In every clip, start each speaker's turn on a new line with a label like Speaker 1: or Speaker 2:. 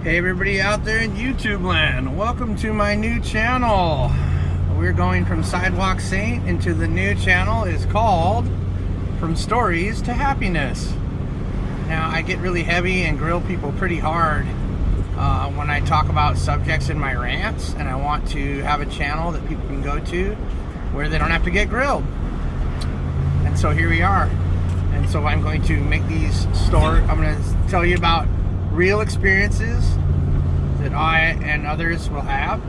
Speaker 1: Hey everybody out there in YouTube land, welcome to my new channel. We're going from Sidewalk Saint into the new channel is called From Stories to Happiness. Now I get really heavy and grill people pretty hard when I talk about subjects in my rants, and I want to have a channel that people can go to where they don't have to get grilled. And so here we are. And so I'm going to make these I'm going to tell you about real experiences that I and others will have,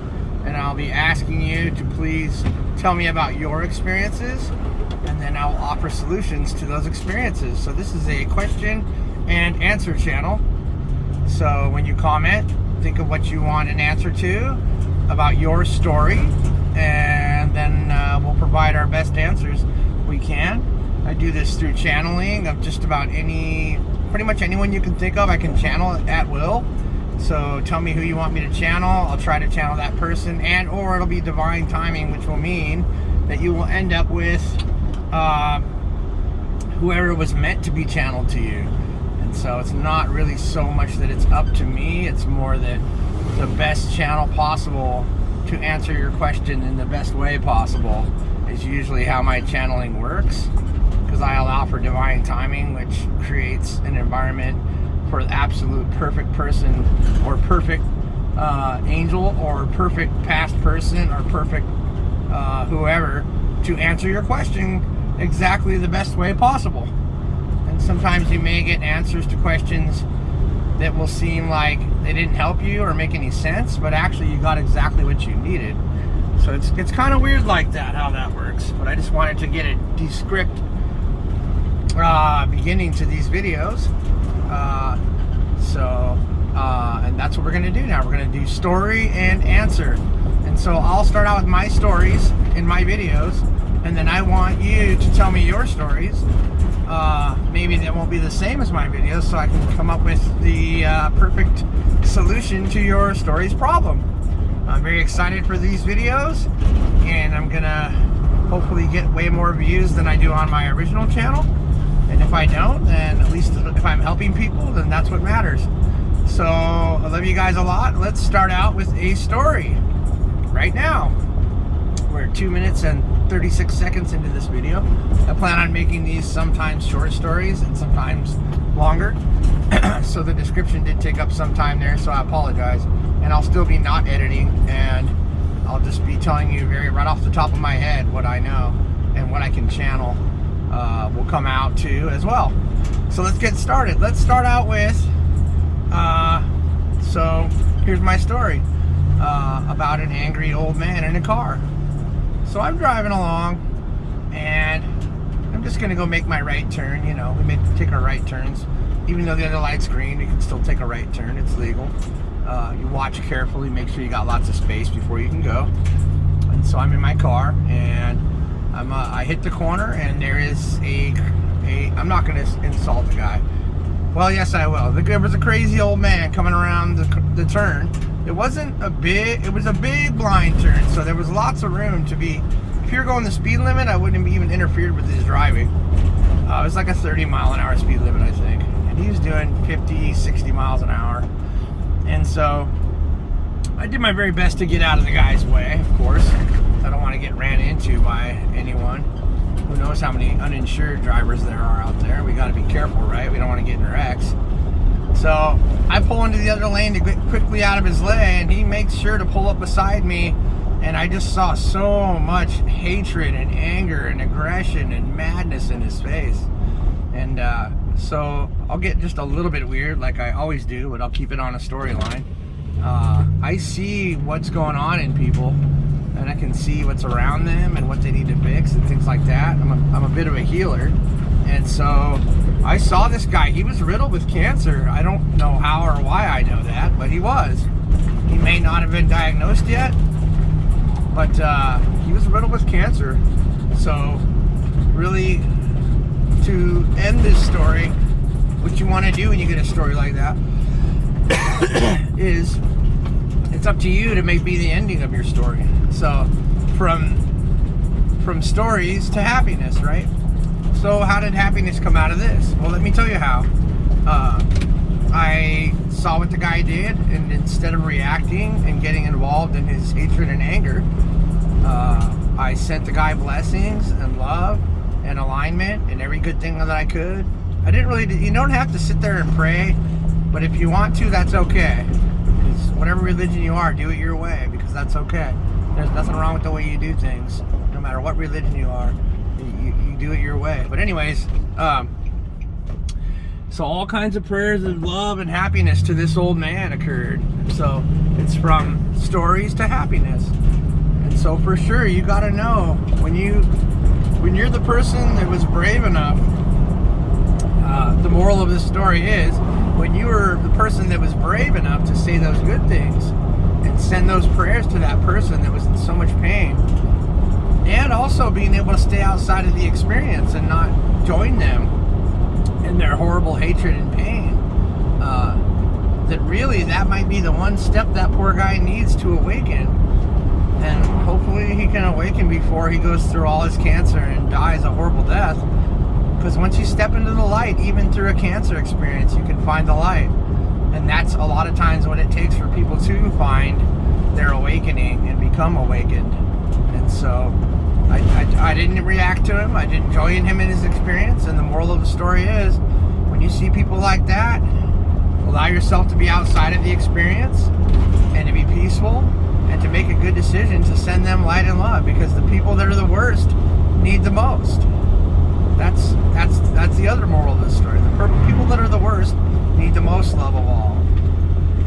Speaker 1: and I'll be asking you to please tell me about your experiences, and then I'll offer solutions to those experiences. So this is a question and answer channel. So when you comment, think of what you want an answer to about your story, and then we'll provide our best answers we can. I do this through channeling of just about pretty much anyone you can think of. I can channel at will. So tell me who you want me to channel. I'll try to channel that person, or it'll be divine timing, which will mean that you will end up with whoever was meant to be channeled to you. And so it's not really so much that it's up to me, it's more that the best channel possible to answer your question in the best way possible is usually how my channeling works, because I allow for divine timing, which creates an environment for the absolute perfect person, or perfect angel, or perfect past person, or perfect whoever, to answer your question exactly the best way possible. And sometimes you may get answers to questions that will seem like they didn't help you or make any sense, but actually you got exactly what you needed. So it's kind of weird like that, how that works. But I just wanted to get a descript beginning to these videos. And that's what we're going to do now. We're going to do story and answer. And so I'll start out with my stories in my videos, and then I want you to tell me your stories. Maybe they won't be the same as my videos, so I can come up with the perfect solution to your story's problem. I'm very excited for these videos, and I'm going to hopefully get way more views than I do on my original channel. And if I don't, then at least if I'm helping people, then that's what matters. So I love you guys a lot. Let's start out with a story right now. We're 2 minutes and 36 seconds into this video. I plan on making these sometimes short stories and sometimes longer. So the description did take up some time there, so I apologize. And I'll still be not editing, and I'll just be telling you right off the top of my head what I know and what I can channel. Will come out too as well. So let's get started. Let's start out with so here's my story about an angry old man in a car. So I'm driving along, and I'm just gonna go make my right turn. You know, we may take our right turns, even though the other light's green. You can still take a right turn, it's legal. You watch carefully, make sure you got lots of space before you can go. And so I'm in my car, and I hit the corner, and there is I'm not going to insult the guy. Well, yes, I will. There was a crazy old man coming around the turn. It was a big blind turn, so there was lots of room to be. If you're going the speed limit, I wouldn't have even interfered with his driving. It was like a 30-mile-an-hour speed limit, I think. And he was doing 50, 60 miles an hour. And so I did my very best to get out of the guy's way, of course. I don't want to get ran into by anyone. Who knows how many uninsured drivers there are out there. We got to be careful, right? We don't want to get in wrecks. So I pull into the other lane to get quickly out of his way, and he makes sure to pull up beside me. And I just saw so much hatred and anger and aggression and madness in his face. And so I'll get just a little bit weird, like I always do, but I'll keep it on a storyline. I see what's going on in people, and I can see what's around them and what they need to fix and things like that. I'm a bit of a healer, and so I saw this guy. He was riddled with cancer. I don't know how or why I know that, but he was. He may not have been diagnosed yet, but he was riddled with cancer. So really, to end this story, what you want to do when you get a story like that is it's up to you to be the ending of your story. So from stories to happiness, right? So how did happiness come out of this? Well, let me tell you how. I saw what the guy did, and instead of reacting and getting involved in his hatred and anger, I sent the guy blessings and love and alignment and every good thing that I could. I didn't really, you don't have to sit there and pray, but if you want to, that's okay. It's whatever religion you are, do it your way, because that's okay. There's nothing wrong with the way you do things. No matter what religion you are, you do it your way. But anyways, so all kinds of prayers of love and happiness to this old man occurred. So it's from stories to happiness. And so for sure, you got to know when you're the person that was brave enough. The moral of this story is, when you were the person that was brave enough to say those good things and send those prayers to that person that was in so much pain, and also being able to stay outside of the experience and not join them in their horrible hatred and pain, that really that might be the one step that poor guy needs to awaken. And hopefully he can awaken before he goes through all his cancer and dies a horrible death. Because once you step into the light, even through a cancer experience, you can find the light. And that's a lot of times what it takes for people to find their awakening and become awakened. And so I didn't react to him. I didn't join him in his experience. And the moral of the story is, when you see people like that, allow yourself to be outside of the experience and to be peaceful and to make a good decision to send them light and love, because the people that are the worst need the most. That's the other moral of the story. The people that are the worst need the most love of all.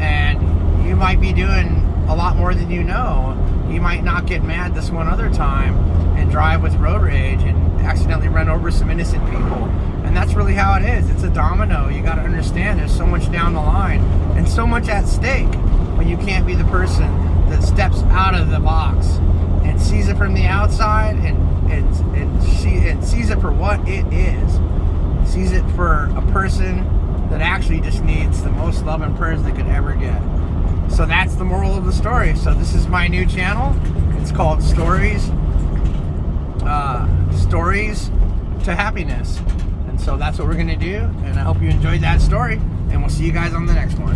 Speaker 1: And you might be doing a lot more than you know. You might not get mad this one other time and drive with road rage and accidentally run over some innocent people. And that's really how it is. It's a domino. You got to understand there's so much down the line and so much at stake when you can't be the person that steps out of the box and sees it from the outside and sees it for what it is. Sees it for a person that actually just needs the most love and prayers they could ever get. So that's the moral of the story. So this is my new channel. It's called Stories to Happiness. And so that's what we're going to do. And I hope you enjoyed that story. And we'll see you guys on the next one.